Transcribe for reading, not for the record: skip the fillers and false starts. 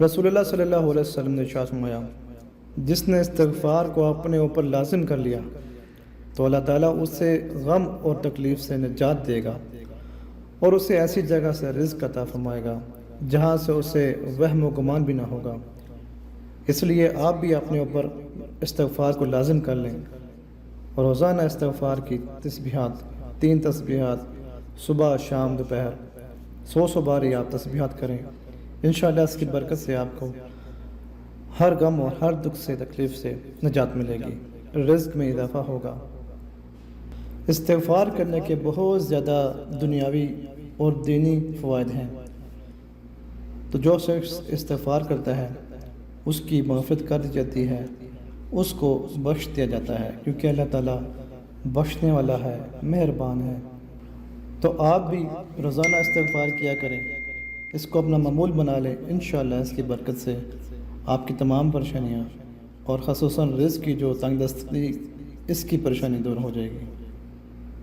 رسول اللہ صلی اللہ علیہ وسلم نے ارشاد فرمایا، جس نے استغفار کو اپنے اوپر لازم کر لیا تو اللہ تعالیٰ اسے غم اور تکلیف سے نجات دے گا اور اسے ایسی جگہ سے رزق عطا فرمائے گا جہاں سے اسے وہم و گمان بھی نہ ہوگا۔ اس لیے آپ بھی اپنے اوپر استغفار کو لازم کر لیں اور روزانہ استغفار کی تسبیحات 3 تسبیحات صبح شام دوپہر 100 بار آپ تسبیحات کریں۔ انشاءاللہ اس کی برکت سے آپ کو ہر غم اور ہر دکھ سے تکلیف سے نجات ملے گی، رزق میں اضافہ ہوگا۔ استغفار کرنے کے بہت زیادہ دنیاوی اور دینی فوائد ہیں، تو جو شخص استغفار کرتا ہے اس کی مغفرت کر دی جاتی ہے، اس کو بخش دیا جاتا ہے، کیونکہ اللہ تعالیٰ بخشنے والا ہے، مہربان ہے۔ تو آپ بھی روزانہ استغفار کیا کریں، اس کو اپنا معمول بنا لیں۔ انشاءاللہ اس کی برکت سے آپ کی تمام پریشانیاں اور خصوصاً رزق کی جو تنگ دستی، اس کی پریشانی دور ہو جائے گی۔